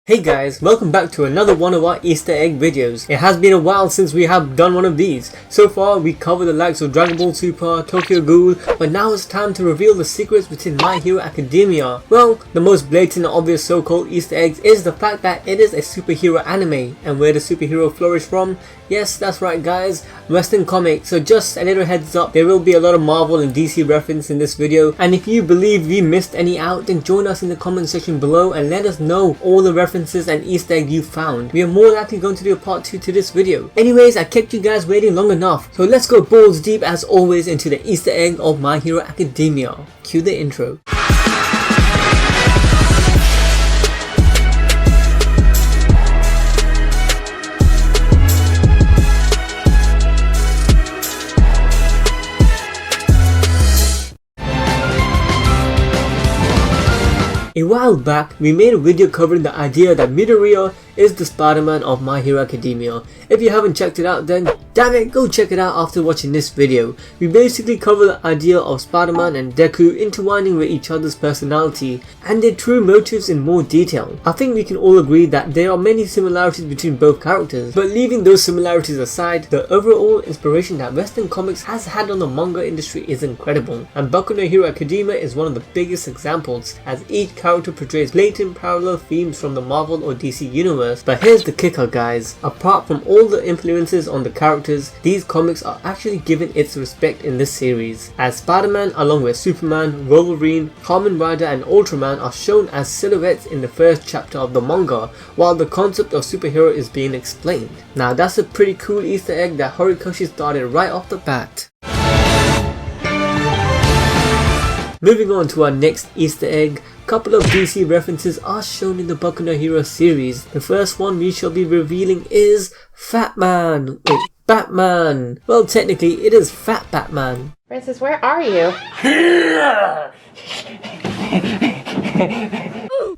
Hey guys, welcome back to another one of our Easter egg videos. It has been a while since we have done one of these. So far we covered the likes of Dragon Ball Super, Tokyo Ghoul, but now it's time to reveal the secrets within My Hero Academia. Well, the most blatant and obvious so-called Easter eggs is the fact that it is a superhero anime, and where the superhero flourish from? Yes, that's right guys, Western comics. So just a little heads up, there will be a lot of Marvel and DC reference in this video, and if you believe we missed any out, then join us in the comment section below and let us know all the references and Easter egg you found. We are more likely going to do a part 2 to this video. Anyways, I kept you guys waiting long enough, so let's go balls deep as always into the Easter egg of My Hero Academia. Cue the intro. A while back, we made a video covering the idea that Midoriya is the Spider-Man of My Hero Academia. If you haven't checked it out, then damn it, go check it out after watching this video. We basically cover the idea of Spider-Man and Deku intertwining with each other's personality and their true motives in more detail. I think we can all agree that there are many similarities between both characters, but leaving those similarities aside, the overall inspiration that Western comics has had on the manga industry is incredible, and Boku no Hero Academia is one of the biggest examples, as each character portrays blatant parallel themes from the Marvel or DC universe. But here's the kicker guys, apart from all the influences on the characters, these comics are actually given its respect in this series, as Spider-Man along with Superman, Wolverine, Kamen Rider and Ultraman are shown as silhouettes in the first chapter of the manga, while the concept of superhero is being explained. Now that's a pretty cool Easter egg that Horikoshi started right off the bat. Moving on to our next Easter egg, couple of DC references are shown in the Boku no Hero series. The first one we shall be revealing is Fat Man. Wait, Batman. Well, technically it is Fat Batman. Francis, where are you?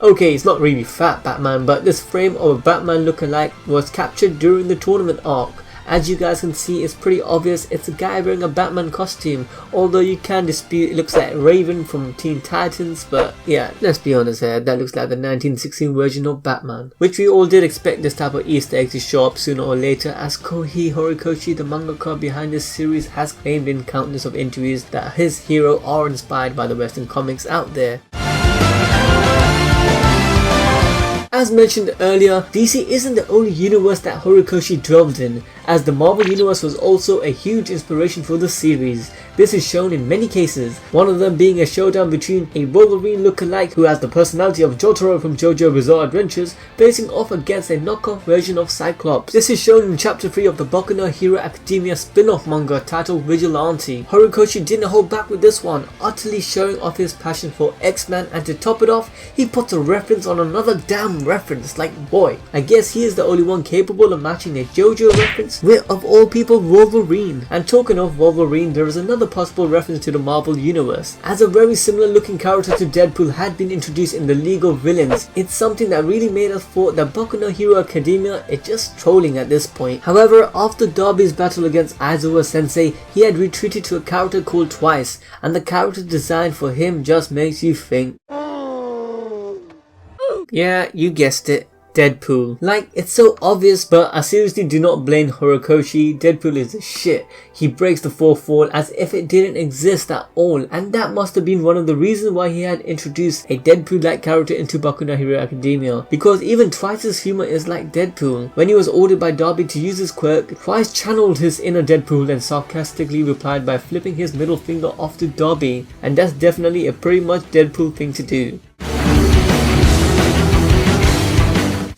Okay, it's not really Fat Batman, but this frame of a Batman lookalike was captured during the tournament arc. As you guys can see, it's pretty obvious it's a guy wearing a Batman costume, although you can dispute it looks like Raven from Teen Titans, but yeah, let's be honest here, that looks like the 1916 version of Batman. Which we all did expect this type of Easter egg to show up sooner or later, as Kohei Horikoshi, the mangaka behind this series, has claimed in countless of interviews that his hero are inspired by the Western comics out there. As mentioned earlier, DC isn't the only universe that Horikoshi dwelled in, as the Marvel universe was also a huge inspiration for the series. This is shown in many cases, one of them being a showdown between a Wolverine lookalike who has the personality of Jotaro from JoJo Bizzarre Adventures facing off against a knockoff version of Cyclops. This is shown in chapter 3 of the Boku no Hero Academia spin-off manga titled Vigilante. Horikoshi didn't hold back with this one, utterly showing off his passion for X-Men, and to top it off, he puts a reference on another damn reference. Like, boy, I guess he is the only one capable of matching a JoJo reference with, of all people, Wolverine. And talking of Wolverine, there is another possible reference to the Marvel universe, as a very similar looking character to Deadpool had been introduced in the League of Villains. It's something that really made us thought that Boku no Hero Academia is just trolling at this point. However, after Darby's battle against Aizawa Sensei, he had retreated to a character called Twice, and the character design for him just makes you think. Yeah, you guessed it. Deadpool. Like, it's so obvious, but I seriously do not blame Horikoshi. Deadpool is a shit. He breaks the fourth wall as if it didn't exist at all, and that must have been one of the reasons why he had introduced a Deadpool-like character into Boku no Hero Academia, because even Twice's humor is like Deadpool. When he was ordered by Darby to use his quirk, Twice channeled his inner Deadpool and sarcastically replied by flipping his middle finger off to Darby, and that's definitely a pretty much Deadpool thing to do.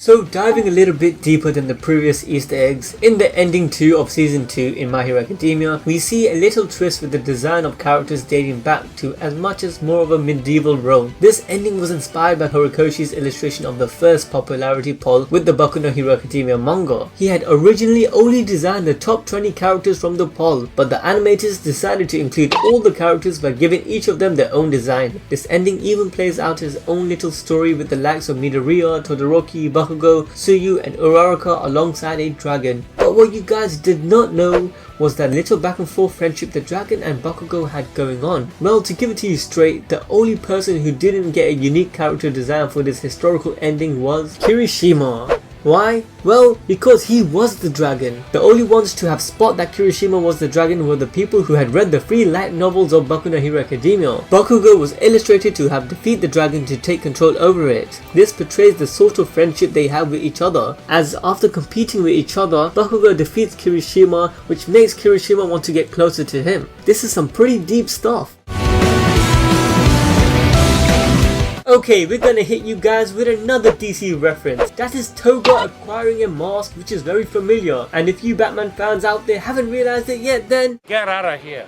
So diving a little bit deeper than the previous Easter eggs, in the ending 2 of season 2 in My Hero Academia, we see a little twist with the design of characters dating back to as much as more of a medieval Rome. This ending was inspired by Horikoshi's illustration of the first popularity poll with the Boku no Hero Academia manga. He had originally only designed the top 20 characters from the poll, but the animators decided to include all the characters by giving each of them their own design. This ending even plays out his own little story with the likes of Midoriya, Todoroki, Bakugo, Suyu and Uraraka alongside a dragon. But what you guys did not know was that little back and forth friendship the dragon and Bakugo had going on. Well, to give it to you straight, the only person who didn't get a unique character design for this historical ending was Kirishima. Why? Well, because he was the dragon. The only ones to have spot that Kirishima was the dragon were the people who had read the 3 light novels of Boku no Hero Academia. Bakugo was illustrated to have defeated the dragon to take control over it. This portrays the sort of friendship they have with each other, as after competing with each other, Bakugo defeats Kirishima, which makes Kirishima want to get closer to him. This is some pretty deep stuff. Okay, we're gonna hit you guys with another DC reference. That is Toga acquiring a mask which is very familiar. And if you Batman fans out there haven't realized it yet, then get out of here.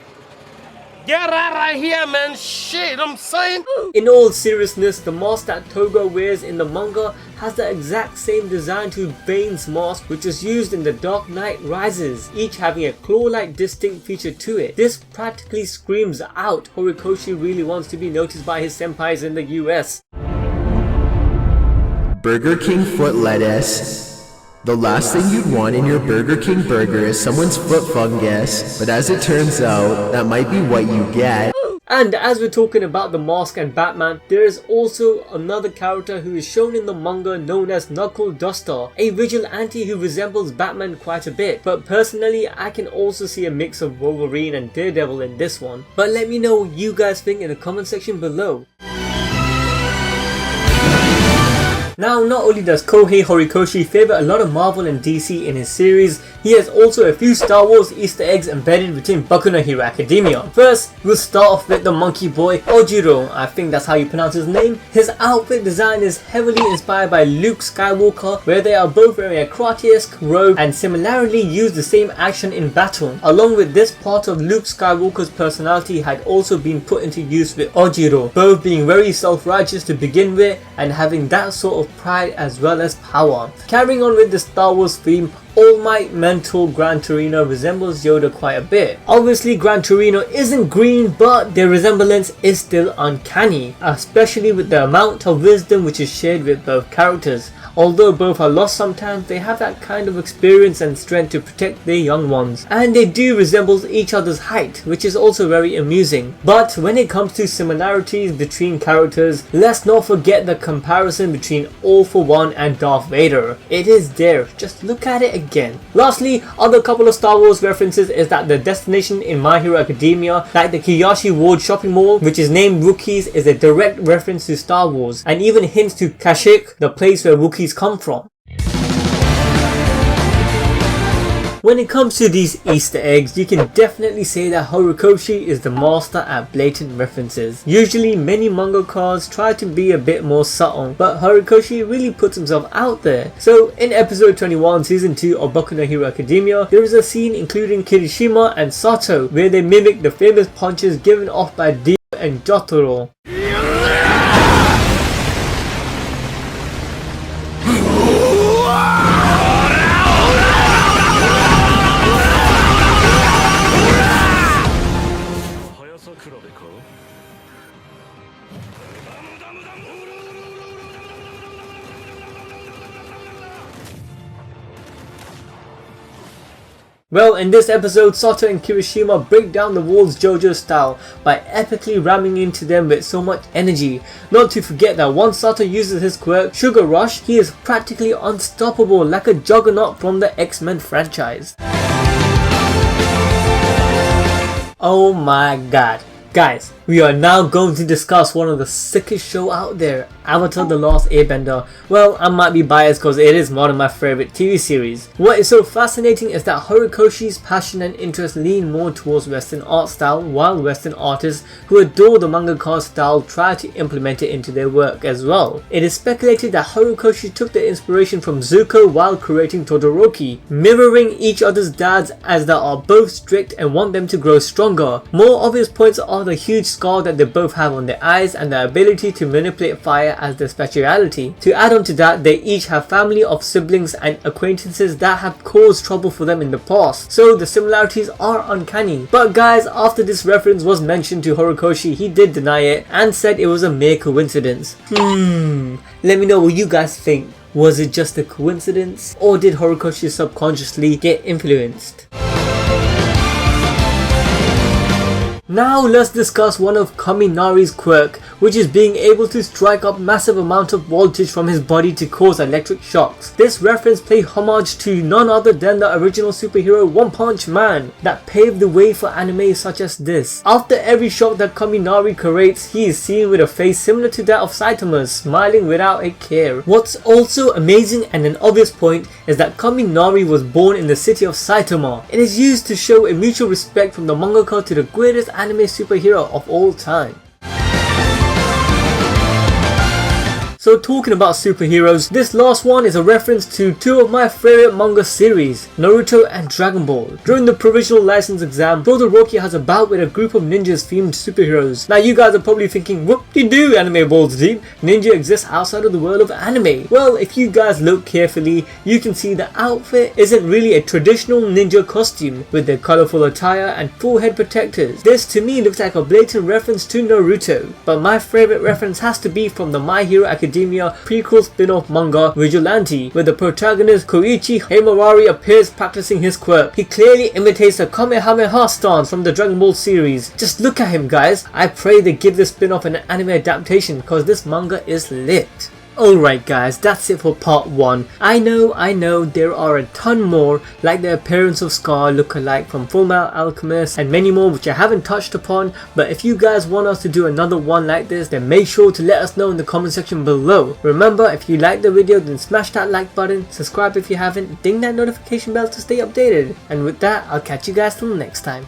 Get out of here, man. Shit, I'm saying. In all seriousness, the mask that Toga wears in the manga has the exact same design to Bane's mask, which was used in The Dark Knight Rises, each having a claw-like distinct feature to it. This practically screams out Horikoshi really wants to be noticed by his senpais in the US. Burger King foot lettuce. The last thing you'd want in your Burger King burger is someone's foot fungus, but as it turns out, that might be what you get. And as we're talking about the mask and Batman, there is also another character who is shown in the manga known as Knuckle Duster, a vigilante who resembles Batman quite a bit, but personally I can also see a mix of Wolverine and Daredevil in this one. But let me know what you guys think in the comment section below. Now, not only does Kohei Horikoshi favour a lot of Marvel and DC in his series, he has also a few Star Wars Easter eggs embedded within Boku no Hero Academia. First, we'll start off with the monkey boy Ojiro, I think that's how you pronounce his name. His outfit design is heavily inspired by Luke Skywalker, where they are both wearing a karate-esque robe and similarly use the same action in battle. Along with this, part of Luke Skywalker's personality had also been put into use with Ojiro, both being very self-righteous to begin with and having that sort of pride as well as power. Carrying on with the Star Wars theme, All Might mentor Gran Torino resembles Yoda quite a bit. Obviously Gran Torino isn't green, but their resemblance is still uncanny, especially with the amount of wisdom which is shared with both characters. Although both are lost sometimes, they have that kind of experience and strength to protect their young ones. And they do resemble each other's height, which is also very amusing. But when it comes to similarities between characters, let's not forget the comparison between All For One and Darth Vader. It is there, just look at it again. Lastly, other couple of Star Wars references is that the destination in My Hero Academia, like the Kiyoshi Ward shopping mall, which is named Wookiees, is a direct reference to Star Wars, and even hints to Kashyyyk, the place where Wookiees come from. When it comes to these Easter eggs, you can definitely say that Horikoshi is the master at blatant references. Usually many mangakas try to be a bit more subtle, but Horikoshi really puts himself out there. So in episode 21 season 2 of Boku no Hero Academia, there is a scene including Kirishima and Sato where they mimic the famous punches given off by Dio and Jotaro. Well, in this episode, Sato and Kirishima break down the walls JoJo style by epically ramming into them with so much energy. Not to forget that once Sato uses his quirk, Sugar Rush, he is practically unstoppable like a juggernaut from the X-Men franchise. Oh my god. Guys, we are now going to discuss one of the sickest show out there, Avatar The Last Airbender. Well, I might be biased because it is one of my favourite TV series. What is so fascinating is that Horikoshi's passion and interest lean more towards Western art style, while Western artists who adore the mangaka's style try to implement it into their work as well. It is speculated that Horikoshi took the inspiration from Zuko while creating Todoroki, mirroring each other's dads as they are both strict and want them to grow stronger. More obvious points are the huge scar that they both have on their eyes and the ability to manipulate fire as their speciality. To add on to that, they each have family of siblings and acquaintances that have caused trouble for them in the past, so the similarities are uncanny. But guys, after this reference was mentioned to Horikoshi, he did deny it and said it was a mere coincidence. Let me know what you guys think. Was it just a coincidence, or did Horikoshi subconsciously get influenced? Now let's discuss one of Kaminari's quirk, which is being able to strike up massive amount of voltage from his body to cause electric shocks. This reference plays homage to none other than the original superhero One Punch Man that paved the way for anime such as this. After every shock that Kaminari creates, he is seen with a face similar to that of Saitama's, smiling without a care. What's also amazing and an obvious point is that Kaminari was born in the city of Saitama. It is used to show a mutual respect from the mangaka to the greatest anime superhero of all time. So talking about superheroes, this last one is a reference to two of my favorite manga series, Naruto and Dragon Ball. During the provisional license exam, Todoroki has a bout with a group of ninjas themed superheroes. Now you guys are probably thinking, whoop-de-doo Anime Balls Deep, ninja exists outside of the world of anime. Well, if you guys look carefully, you can see the outfit isn't really a traditional ninja costume with their colourful attire and full head protectors. This to me looks like a blatant reference to Naruto, but my favourite reference has to be from the My Hero Academia prequel spin-off manga Vigilante, where the protagonist Koichi Heimarari appears practicing his quirk. He clearly imitates a Kamehameha stance from the Dragon Ball series. Just look at him guys. I pray they give this spin-off an anime adaptation because this manga is lit. Alright guys, that's it for part 1. I know there are a ton more, like the appearance of Scar lookalike from Fullmetal Alchemist and many more which I haven't touched upon, but if you guys want us to do another one like this, then make sure to let us know in the comment section below. Remember, if you liked the video, then smash that like button, subscribe if you haven't, ding that notification bell to stay updated, and with that, I'll catch you guys till next time.